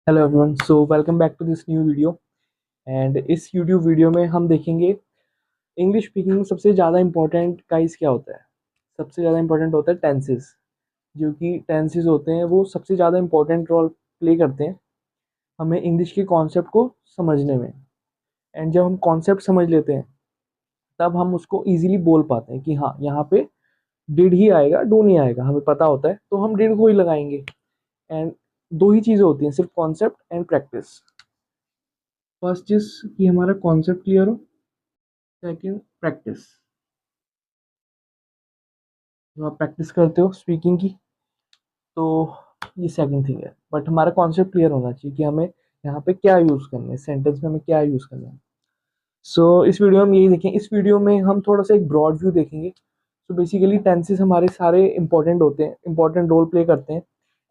Hello everyone, so welcome back to this new video. And इस YouTube video में हम देखेंगे इंग्लिश स्पीकिंग में सबसे ज़्यादा इंपॉर्टेंट गाइस क्या होता है। सबसे ज़्यादा इंपॉर्टेंट होता है टेंसेस। जो कि टेंसेस होते हैं वो सबसे ज़्यादा इंपॉर्टेंट रोल प्ले करते हैं हमें इंग्लिश के कॉन्सेप्ट को समझने में। एंड जब हम कॉन्सेप्ट समझ लेते हैं तब हम उसको ईजिली बोल पाते हैं कि हाँ, यहाँ पे डिड ही आएगा, डू नहीं आएगा। हमें पता होता है तो हम डिड को ही लगाएंगे। एंड दो ही चीज़ें होती हैं, सिर्फ कॉन्सेप्ट एंड प्रैक्टिस। फर्स्ट चीज़ कि हमारा कॉन्सेप्ट क्लियर हो, सेकंड प्रैक्टिस। जब आप प्रैक्टिस करते हो स्पीकिंग की तो ये सेकंड थिंग है, बट हमारा कॉन्सेप्ट क्लियर होना चाहिए कि हमें यहाँ पे क्या यूज़ करना है, सेंटेंस में हमें क्या यूज़ करना है। इस वीडियो में हम यही देखें। इस वीडियो में हम थोड़ा सा एक ब्रॉड व्यू देखेंगे। बेसिकली टेंसेस हमारे सारे इंपॉर्टेंट होते हैं, इंपॉर्टेंट रोल प्ले करते हैं।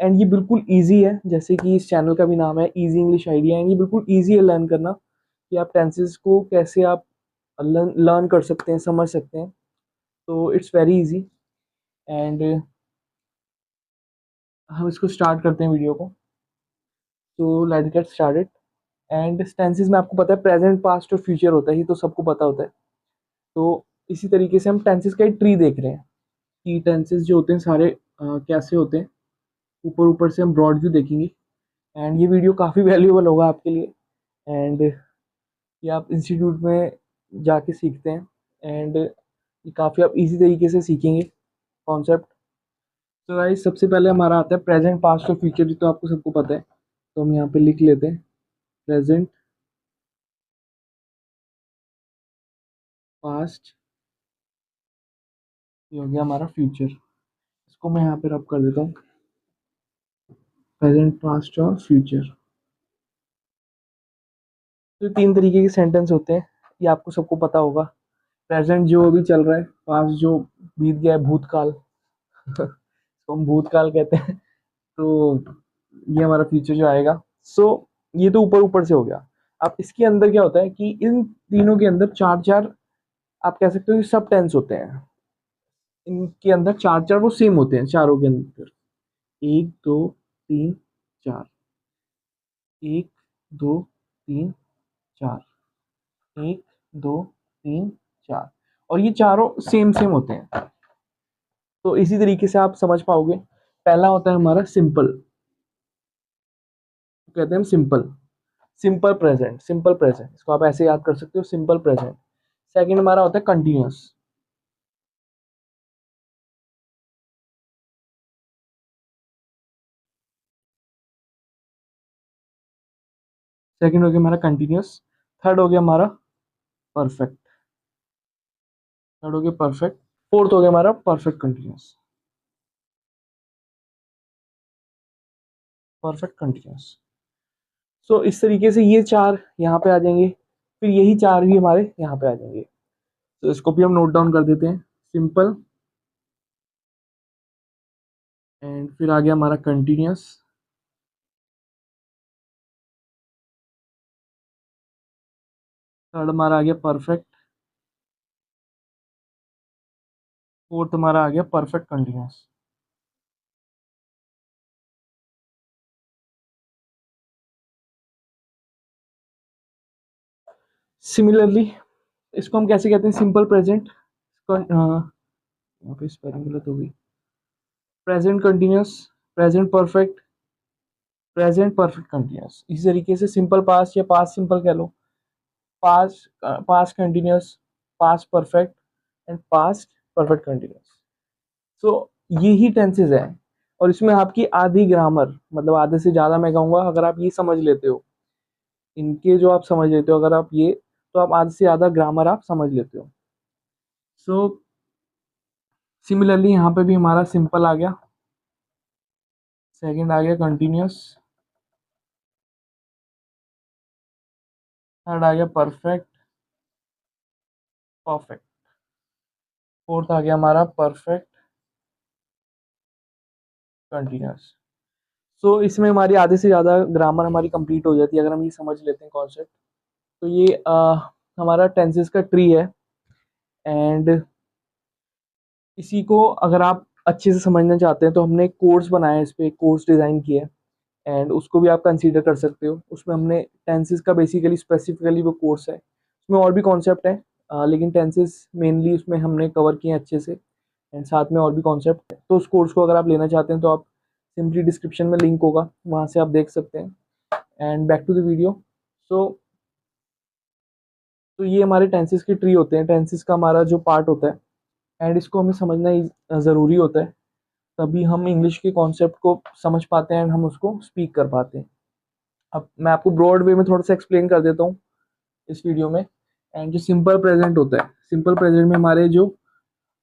एंड ये बिल्कुल ईजी है, जैसे कि इस चैनल का भी नाम है ईजी इंग्लिश आइडिया। एंड ये बिल्कुल ईजी है लर्न करना कि आप टेंसेस को कैसे आप लर्न कर सकते हैं, समझ सकते हैं। तो इट्स वेरी इजी। एंड हम इसको स्टार्ट करते हैं वीडियो को। तो let's get started. And tenses में आपको पता है प्रेजेंट, पास्ट और फ्यूचर होता है, ये तो सबको पता होता है। तो इसी तरीके से हम टेंसेस का एक ट्री देख रहे हैं कि टेंसेस जो होते हैं सारे कैसे होते हैं। ऊपर ऊपर से हम ब्रॉड व्यू देखेंगे। एंड ये वीडियो काफ़ी वैल्यूएबल होगा आपके लिए। एंड ये आप इंस्टीट्यूट में जाके सीखते हैं। एंड ये काफ़ी आप इजी तरीके से सीखेंगे कॉन्सेप्ट। तो गाइस सबसे पहले हमारा आता है प्रेजेंट, पास्ट और फ्यूचर। ये तो आपको सबको पता है, तो हम यहाँ पे लिख लेते हैं प्रेजेंट, पास्ट, ये हो गया हमारा फ्यूचर। इसको मैं यहाँ पे रब कर देता हूँ, प्रेजेंट, पास्ट और फ्यूचर। तो तीन तरीके के सेंटेंस होते हैं, ये आपको सबको पता होगा। प्रेजेंट जो अभी चल रहा है, पास्ट जो बीत गया है, भूतकाल तो हम भूतकाल कहते हैं। तो ये हमारा फ्यूचर जो आएगा। सो ये तो ऊपर ऊपर से हो गया। अब इसके अंदर क्या होता है कि इन तीनों के अंदर चार चार, आप कह सकते हो कि सब टेंस होते हैं। इनके अंदर चार चार वो सेम होते हैं चारों के अंदर। एक, दो, तीन, चार। एक, दो, तीन, चार। एक, दो, तीन, चार। और ये चारों सेम सेम होते हैं। तो इसी तरीके से आप समझ पाओगे। पहला होता है हमारा सिंपल, कहते हैं हम simple. Simple present, simple present, इसको आप ऐसे याद कर सकते हो, सिंपल प्रेजेंट। सेकंड हमारा होता है कंटिन्यूअस। सेकंड हो गया हमारा कंटिन्यूअस। थर्ड हो गया हमारा परफेक्ट। थर्ड हो गया परफेक्ट। फोर्थ हो गया हमारा परफेक्ट कंटिन्यूअस। Perfect continuous. इस तरीके से ये चार यहाँ पे आ जाएंगे, फिर यही चार भी हमारे यहाँ पे आ जाएंगे। तो इसको भी हम नोट डाउन कर देते हैं। सिंपल, एंड फिर आ गया हमारा कंटिन्यूअस। थर्ड हमारा आ गया परफेक्ट। फोर्थ हमारा आ गया परफेक्ट कंटिन्यूअस। सिमिलरली इसको हम कैसे कहते हैं, सिंपल प्रेजेंट। यहाँ पे स्पेलिंग गलत हो गई। Present continuous, present perfect, present perfect continuous. इसी तरीके से सिंपल पास्ट या पास्ट सिंपल कह लो, past past continuous, past perfect and past perfect continuous. So यही टेंसेज है। और इसमें आपकी आधी ग्रामर, मतलब आधे से ज़्यादा मैं कहूँगा, अगर आप ये समझ लेते हो, इनके जो आप समझ लेते हो अगर आप ये, तो आप आधे से ज़्यादा ग्रामर आप समझ लेते हो। सो सिमिलरली यहाँ पे भी हमारा सिंपल आ गया, सेकंड आ गया कंटिन्यूअस, थर्ड आ गया परफेक्ट, परफेक्ट, फोर्थ आ गया हमारा परफेक्ट कंटिन्यूअस। इसमें हमारी आधे से ज़्यादा ग्रामर हमारी कंप्लीट हो जाती है अगर हम ये समझ लेते हैं कॉन्सेप्ट। तो ये हमारा टेंसेस का ट्री है। एंड इसी को अगर आप अच्छे से समझना चाहते हैं तो हमने एक कोर्स बनाया है, इस पर एक कोर्स डिज़ाइन किया है। एंड उसको भी आप कंसीडर कर सकते हो। उसमें हमने टेंसेस का बेसिकली स्पेसिफिकली वो कोर्स है, उसमें और भी कॉन्सेप्ट है, लेकिन टेंसेस मेनली उसमें हमने कवर किए हैं अच्छे से, एंड साथ में और भी कॉन्सेप्ट है। तो उस कोर्स को अगर आप लेना चाहते हैं तो आप सिंपली डिस्क्रिप्शन में लिंक होगा, वहाँ से आप देख सकते हैं। And back to the video. So तो ये हमारे टेंसेस की ट्री होते हैं, टेंसेस का हमारा जो पार्ट होता है, एंड इसको हमें समझना ज़रूरी होता है, तभी हम इंग्लिश के कॉन्सेप्ट को समझ पाते हैं एंड हम उसको स्पीक कर पाते हैं। अब मैं आपको ब्रॉड वे में थोड़ा सा एक्सप्लेन कर देता हूँ इस वीडियो में। एंड जो सिंपल प्रेजेंट होता है, सिंपल प्रेजेंट में हमारे जो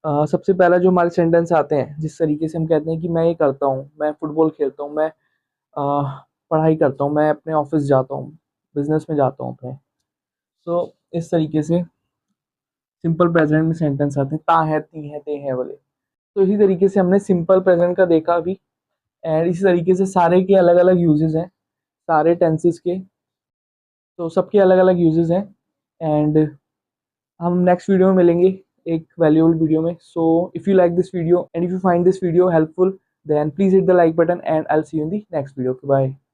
सबसे पहला जो हमारे सेंटेंस आते हैं, जिस तरीके से हम कहते हैं कि मैं ये करता हूँ, मैं फुटबॉल खेलता हूँ, मैं पढ़ाई करता हूँ, मैं अपने ऑफिस जाता हूँ, बिजनेस में जाता हूँ अपने। सो इस तरीके से सिंपल प्रेजेंट में सेंटेंस आते हैं, ता है, ती है, ते है वाले। तो इसी तरीके से हमने सिंपल प्रेजेंट का देखा अभी। एंड इसी तरीके से सारे के अलग अलग यूजेस हैं, सारे टेंसेस के, तो सबके अलग अलग यूजेस हैं। एंड हम नेक्स्ट वीडियो में मिलेंगे एक वैल्यूएबल वीडियो में। So if you like this video and if you find this video helpful, then please hit the like button and I'll see you in the next video. Bye.